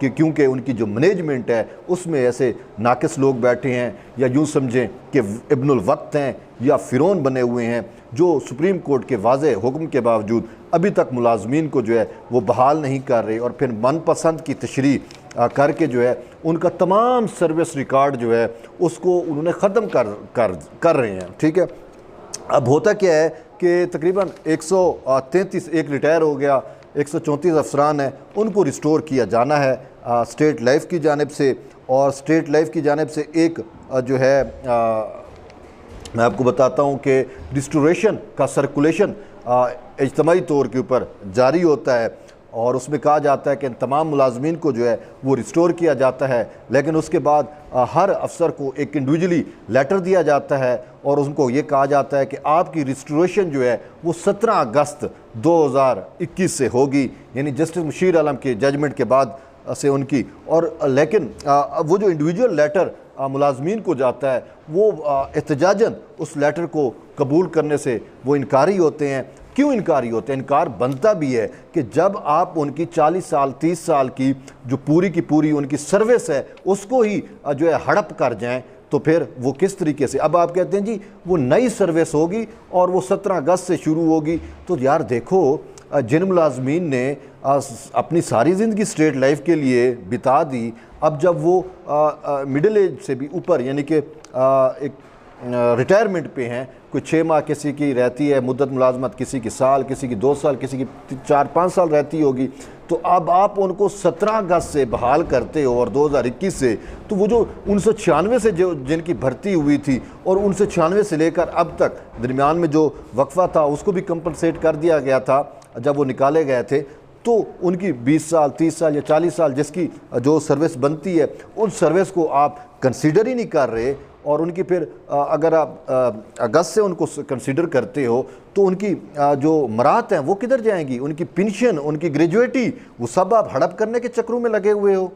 کہ کیونکہ ان کی جو مینجمنٹ ہے اس میں ایسے ناقص لوگ بیٹھے ہیں یا یوں سمجھیں کہ ابن الوقت ہیں یا فرعون بنے ہوئے ہیں جو سپریم کورٹ کے واضح حکم کے باوجود ابھی تک ملازمین کو جو ہے وہ بحال نہیں کر رہے، اور پھر من پسند کی تشریح کر کے جو ہے ان کا تمام سروس ریکارڈ جو ہے اس کو انہوں نے ختم کر رہے ہیں، ٹھیک ہے۔ اب ہوتا کیا ہے کہ تقریباً 133 ایک ریٹائر ہو گیا، 134 افسران ہیں، ان کو ریسٹور کیا جانا ہے اسٹیٹ لائف کی جانب سے، اور اسٹیٹ لائف کی جانب سے ایک جو ہے میں آپ کو بتاتا ہوں کہ ریسٹوریشن کا سرکولیشن اجتماعی طور کے اوپر جاری ہوتا ہے، اور اس میں کہا جاتا ہے کہ ان تمام ملازمین کو جو ہے وہ ریسٹور کیا جاتا ہے، لیکن اس کے بعد ہر افسر کو ایک انڈیویجولی لیٹر دیا جاتا ہے اور ان کو یہ کہا جاتا ہے کہ آپ کی ریسٹوریشن جو ہے وہ 17 اگست 2021 سے ہوگی، یعنی جسٹس مشیر عالم کے ججمنٹ کے بعد سے ان کی، اور لیکن وہ جو انڈیویجول لیٹر ملازمین کو جاتا ہے وہ احتجاجاً اس لیٹر کو قبول کرنے سے وہ انکاری ہوتے ہیں۔ کیوں انکاری ہوتے ہیں؟ انکار بنتا بھی ہے کہ جب آپ ان کی 40 سال 30 سال کی جو پوری کی پوری ان کی سروس ہے اس کو ہی جو ہے ہڑپ کر جائیں تو پھر وہ کس طریقے سے، اب آپ کہتے ہیں جی وہ نئی سروس ہوگی اور وہ 17 اگست سے شروع ہوگی، تو یار دیکھو جن ملازمین نے اپنی ساری زندگی اسٹیٹ لائف کے لیے بتا دی، اب جب وہ مڈل ایج سے بھی اوپر یعنی کہ ایک ریٹائرمنٹ پہ ہیں، کوئی 6 ماہ کسی کی رہتی ہے مدت ملازمت، کسی کی سال، کسی کی 2 سال، کسی کی 4-5 سال رہتی ہوگی، تو اب آپ ان کو 17 اگست سے بحال کرتے ہو اور 2021 سے، تو وہ جو 1996 سے جن کی بھرتی ہوئی تھی اور 1996 سے لے کر اب تک درمیان میں جو وقفہ تھا اس کو بھی کمپنسیٹ کر دیا گیا تھا جب وہ نکالے گئے تھے، تو ان کی 20 سال 30 سال یا 40 سال جس کی جو سروس بنتی ہے ان سروس کو آپ کنسیڈر ہی نہیں کر رہے، اور ان کی پھر اگر آپ اگست سے ان کو کنسیڈر کرتے ہو تو ان کی جو مرات ہیں وہ کدھر جائیں گی؟ ان کی پنشن، ان کی گریجویٹی، وہ سب آپ ہڑپ کرنے کے چکروں میں لگے ہوئے ہو،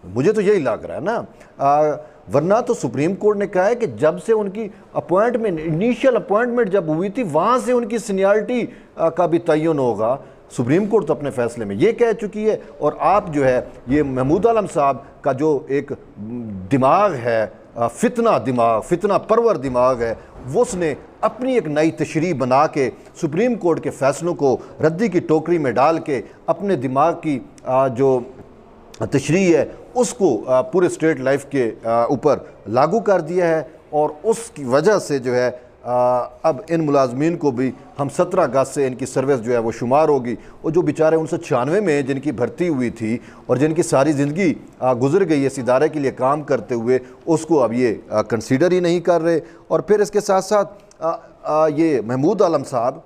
مجھے تو یہی لگ رہا ہے نا۔ ورنہ تو سپریم کورٹ نے کہا ہے کہ جب سے ان کی اپوائنٹمنٹ، انیشیل اپوائنٹمنٹ جب ہوئی تھی وہاں سے ان کی سینیارٹی کا بھی تعین ہوگا۔ سپریم کورٹ تو اپنے فیصلے میں یہ کہہ چکی ہے، اور آپ جو ہے یہ محمود عالم صاحب کا جو ایک دماغ ہے، فتنہ پرور دماغ ہے، وہ اس نے اپنی ایک نئی تشریح بنا کے سپریم کورٹ کے فیصلوں کو ردی کی ٹوکری میں ڈال کے اپنے دماغ کی جو تشریح ہے اس کو پورے اسٹیٹ لائف کے اوپر لاگو کر دیا ہے، اور اس کی وجہ سے جو ہے اب ان ملازمین کو بھی ہم 17 اگست سے ان کی سروس جو ہے وہ شمار ہوگی، اور جو بیچارے 1996 میں جن کی بھرتی ہوئی تھی اور جن کی ساری زندگی گزر گئی اس ادارے کے لیے کام کرتے ہوئے، اس کو اب یہ کنسیڈر ہی نہیں کر رہے۔ اور پھر اس کے ساتھ ساتھ یہ محمود عالم صاحب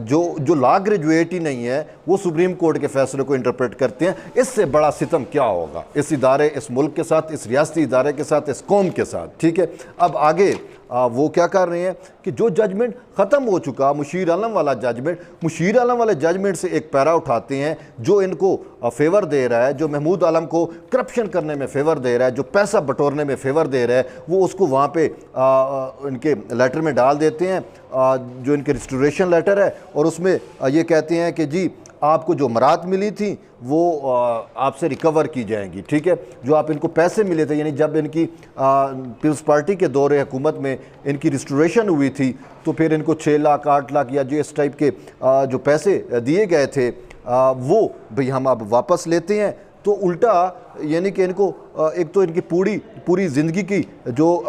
جو لا گریجویٹ ہی نہیں ہے وہ سپریم کورٹ کے فیصلے کو انٹرپریٹ کرتے ہیں۔ اس سے بڑا ستم کیا ہوگا اس ادارے، اس ملک کے ساتھ، اس ریاستی ادارے کے ساتھ، اس قوم کے ساتھ، ٹھیک ہے۔ اب آگے وہ کیا کر رہے ہیں کہ جو ججمنٹ ختم ہو چکا مشیر عالم والا ججمنٹ، مشیر عالم والے ججمنٹ سے ایک پیرا اٹھاتے ہیں جو ان کو فیور دے رہا ہے، جو محمود عالم کو کرپشن کرنے میں فیور دے رہا ہے، جو پیسہ بٹورنے میں فیور دے رہا ہے، وہ اس کو وہاں پہ ان کے لیٹر میں ڈال دیتے ہیں جو ان کے ریسٹوریشن لیٹر ہے، اور اس میں یہ کہتے ہیں کہ جی آپ کو جو مرات ملی تھی وہ آپ سے ریکور کی جائیں گی، ٹھیک ہے۔ جو آپ ان کو پیسے ملے تھے، یعنی جب ان کی پیپلز پارٹی کے دور حکومت میں ان کی ریسٹوریشن ہوئی تھی تو پھر ان کو 6 لاکھ 8 لاکھ یا جو اس ٹائپ کے جو پیسے دیے گئے تھے وہ بھئی ہم اب واپس لیتے ہیں، تو الٹا یعنی کہ ان کو ایک تو ان کی پوری زندگی کی جو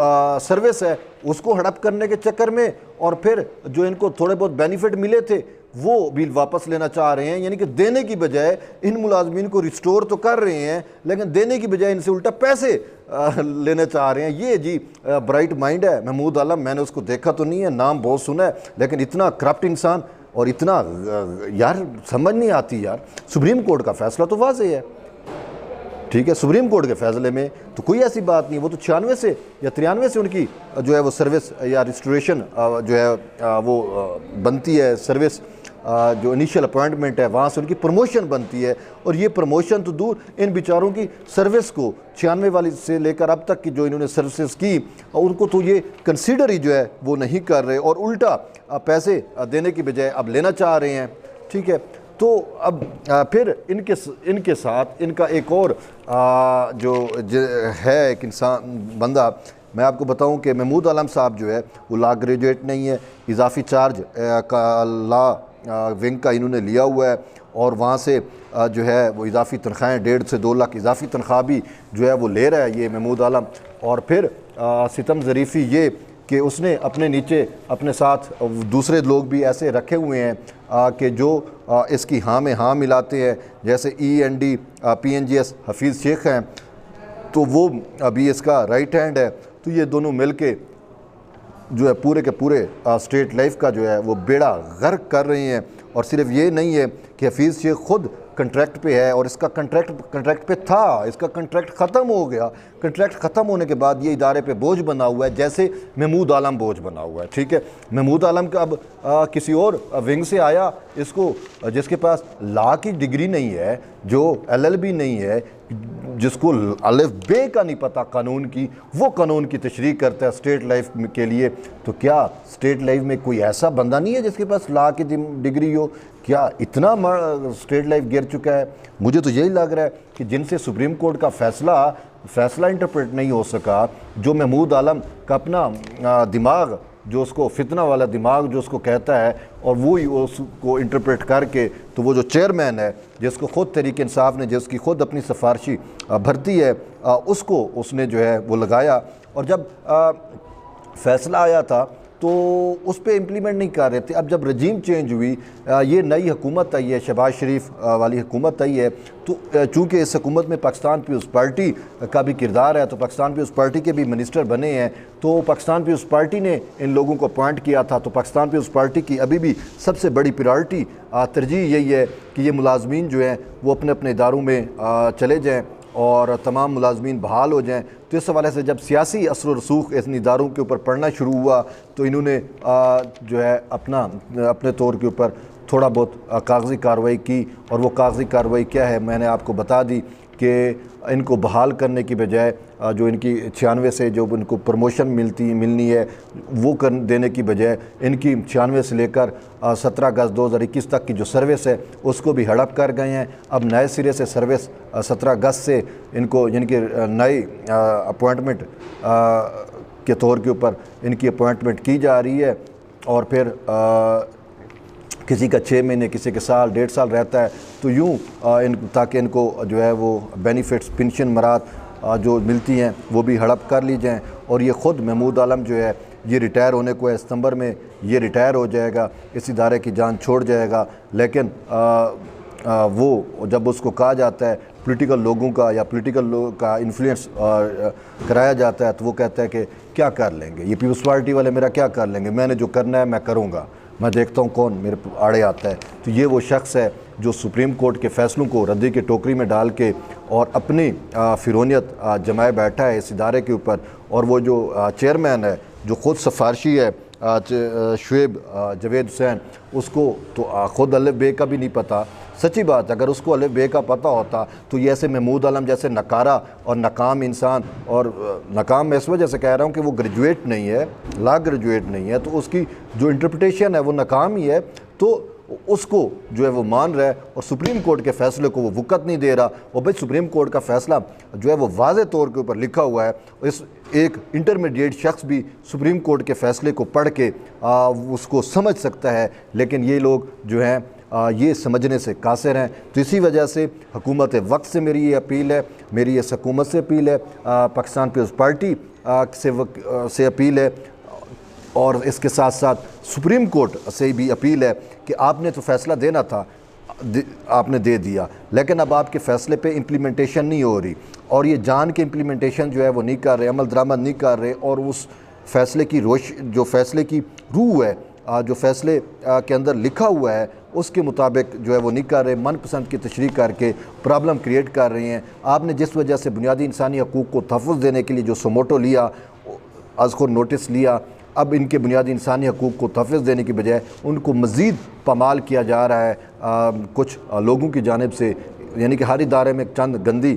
سروس ہے اس کو ہڑپ کرنے کے چکر میں، اور پھر جو ان کو تھوڑے بہت بینیفٹ ملے تھے وہ بھی واپس لینا چاہ رہے ہیں، یعنی کہ دینے کی بجائے ان ملازمین کو ریسٹور تو کر رہے ہیں لیکن دینے کی بجائے ان سے الٹا پیسے لینا چاہ رہے ہیں۔ یہ جی برائٹ مائنڈ ہے محمود عالم، میں نے اس کو دیکھا تو نہیں ہے، نام بہت سنا ہے، لیکن اتنا کرپٹ انسان اور اتنا یار سمجھ نہیں آتی یار۔ سپریم کورٹ کا فیصلہ تو واضح ہے، ٹھیک ہے، سپریم کورٹ کے فیصلے میں تو کوئی ایسی بات نہیں، وہ تو 96 سے یا 93 سے ان کی جو ہے وہ سروس یا ریسٹوریشن جو ہے وہ بنتی ہے، سروس جو انیشیل اپوائنٹمنٹ ہے وہاں سے ان کی پروموشن بنتی ہے، اور یہ پروموشن تو دور، ان بیچاروں کی سروس کو 96 والی سے لے کر اب تک کی جو انہوں نے سروسز کی ان کو تو یہ کنسیڈر ہی جو ہے وہ نہیں کر رہے، اور الٹا پیسے دینے کی بجائے اب لینا چاہ رہے ہیں، ٹھیک ہے۔ تو اب پھر ان کے ساتھ ان کا ایک اور جو ہے ایک انسان بندہ، میں آپ کو بتاؤں کہ محمود عالم صاحب جو ہے وہ لا گریجویٹ نہیں ہے، اضافی چارج کا لا ونگ کا انہوں نے لیا ہوا ہے، اور وہاں سے جو ہے وہ اضافی تنخواہیں 1.5 سے 2 لاکھ اضافی تنخواہ بھی جو ہے وہ لے رہا ہے یہ محمود عالم۔ اور پھر ستم ظریفی یہ کہ اس نے اپنے نیچے اپنے ساتھ دوسرے لوگ بھی ایسے رکھے ہوئے ہیں کہ جو اس کی ہاں میں ہاں ملاتے ہیں، جیسے END PNGS حفیظ شیخ ہیں، تو وہ ابھی اس کا رائٹ ہینڈ ہے۔ تو یہ دونوں مل کے جو ہے پورے کے پورے اسٹیٹ لائف کا جو ہے وہ بیڑا غرق کر رہے ہیں۔ اور صرف یہ نہیں ہے کہ حفیظ شیخ خود کنٹریکٹ پہ ہے، اور اس کا کنٹریکٹ پہ تھا، اس کا کنٹریکٹ ختم ہو گیا، کنٹریکٹ ختم ہونے کے بعد یہ ادارے پہ بوجھ بنا ہوا ہے، جیسے محمود عالم بوجھ بنا ہوا ہے، ٹھیک ہے۔ محمود عالم کا اب کسی اور ونگ سے آیا، اس کو جس کے پاس لا کی ڈگری نہیں ہے، جو LLB نہیں ہے، جس کو الف بے کا نہیں پتہ قانون کی، وہ قانون کی تشریح کرتا ہے اسٹیٹ لائف کے لیے۔ تو کیا اسٹیٹ لائف میں کوئی ایسا بندہ نہیں ہے جس کے پاس لا کی ڈگری ہو؟ کیا اتنا اسٹیٹ لائف گر چکا ہے؟ مجھے تو یہی لگ رہا ہے کہ جن سے سپریم کورٹ کا فیصلہ انٹرپریٹ نہیں ہو سکا، جو محمود عالم کا اپنا دماغ، جو اس کو فتنہ والا دماغ جو اس کو کہتا ہے، اور وہی اس کو انٹرپریٹ کر کے، تو وہ جو چیئرمین ہے جس کو خود تحریک انصاف نے، جس کی خود اپنی سفارشی بھرتی ہے، اس نے جو ہے وہ لگایا، اور جب فیصلہ آیا تھا تو اس پہ امپلیمنٹ نہیں کر رہے تھے۔ اب جب رجیم چینج ہوئی، یہ نئی حکومت آئی ہے، شہباز شریف والی حکومت آئی ہے، تو چونکہ اس حکومت میں پاکستان پیپلز پارٹی کا بھی کردار ہے، تو پاکستان پیپلز پارٹی کے بھی منسٹر بنے ہیں، تو پاکستان پیپلز پارٹی نے ان لوگوں کو اپوائنٹ کیا تھا۔ تو پاکستان پیپلز پارٹی کی ابھی بھی سب سے بڑی پریارٹی ترجیح یہی ہے کہ یہ ملازمین جو ہیں وہ اپنے اپنے اداروں میں چلے جائیں اور تمام ملازمین بحال ہو جائیں۔ تو اس حوالے سے جب سیاسی اثر و رسوخ ان اداروں کے اوپر پڑنا شروع ہوا، تو انہوں نے جو ہے اپنے طور کے اوپر تھوڑا بہت کاغذی کارروائی کی، اور وہ کاغذی کارروائی کیا ہے میں نے آپ کو بتا دی کہ ان کو بحال کرنے کی بجائے جو ان کی 96 سے جو ان کو پروموشن ملنی ہے وہ دینے کی بجائے ان کی 96 سے لے کر 17 اگست 2021 تک کی جو سروس ہے اس کو بھی ہڑپ کر گئے ہیں۔ اب نئے سرے سے سروس 17 اگست سے ان کو یعنی کہ نئی اپوائنٹمنٹ کے طور کے اوپر ان کی اپوائنٹمنٹ کی جا رہی ہے، اور پھر کسی کا 6 مہینے، کسی کے سال 1.5 سال رہتا ہے، تو یوں تاکہ ان کو جو ہے وہ بینیفٹس، پنشن مراد جو ملتی ہیں وہ بھی ہڑپ کر لی جائیں۔ اور یہ خود محمود عالم جو ہے یہ ریٹائر ہونے کو ہے، ستمبر میں یہ ریٹائر ہو جائے گا، اس ادارے کی جان چھوڑ جائے گا، لیکن وہ جب اس کو کہا جاتا ہے پولیٹیکل لوگوں کا یا پولیٹیکل لوگ کا انفلوئنس کرایا جاتا ہے، تو وہ کہتا ہے کہ کیا کر لیں گے یہ پیپلز پارٹی والے، میرا کیا کر لیں گے، میں نے جو کرنا ہے میں کروں گا، میں دیکھتا ہوں کون میرے آڑے آتا ہے۔ تو یہ وہ شخص ہے جو سپریم کورٹ کے فیصلوں کو ردی کے ٹوکری میں ڈال کے اور اپنی فرونیت جمائے بیٹھا ہے اس ادارے کے اوپر۔ اور وہ جو چیئرمین ہے جو خود سفارشی ہے شعیب جاوید حسین، اس کو تو خود الف بے کا بھی نہیں پتہ۔ سچی بات، اگر اس کو الف بے کا پتہ ہوتا تو یہ ایسے محمود عالم جیسے نکارہ اور ناکام انسان، اور ناکام میں اس وجہ سے کہہ رہا ہوں کہ وہ گریجویٹ نہیں ہے، لا گریجویٹ نہیں ہے، تو اس کی جو انٹرپریٹیشن ہے وہ ناکام ہی ہے، تو اس کو جو ہے وہ مان رہا ہے، اور سپریم کورٹ کے فیصلے کو وہ وقت نہیں دے رہا۔ اور بھائی سپریم کورٹ کا فیصلہ جو ہے وہ واضح طور کے اوپر لکھا ہوا ہے، اس ایک انٹرمیڈیٹ شخص بھی سپریم کورٹ کے فیصلے کو پڑھ کے اس کو سمجھ سکتا ہے، لیکن یہ لوگ جو ہیں یہ سمجھنے سے قاصر ہیں۔ تو اسی وجہ سے حکومت وقت سے میری یہ اپیل ہے، میری اس حکومت سے اپیل ہے، پاکستان پیپلز پارٹی سے اپیل ہے، اور اس کے ساتھ ساتھ سپریم کورٹ سے بھی اپیل ہے کہ آپ نے تو فیصلہ دینا تھا، آپ نے دے دیا، لیکن اب آپ کے فیصلے پہ امپلیمنٹیشن نہیں ہو رہی، اور یہ جان کے امپلیمنٹیشن جو ہے وہ نہیں کر رہے، عمل درآمد نہیں کر رہے، اور اس فیصلے کی جو فیصلے کی روح ہے، جو فیصلے کے اندر لکھا ہوا ہے اس کے مطابق جو ہے وہ نہیں کر رہے، من پسند کی تشریح کر کے پرابلم کریٹ کر رہے ہیں۔ آپ نے جس وجہ سے بنیادی انسانی حقوق کو تحفظ دینے کے لیے جو سموٹو لیا، از خود نوٹس لیا، اب ان کے بنیادی انسانی حقوق کو تحفظ دینے کی بجائے ان کو مزید پامال کیا جا رہا ہے کچھ لوگوں کی جانب سے، یعنی کہ ہر ادارے میں چند گندی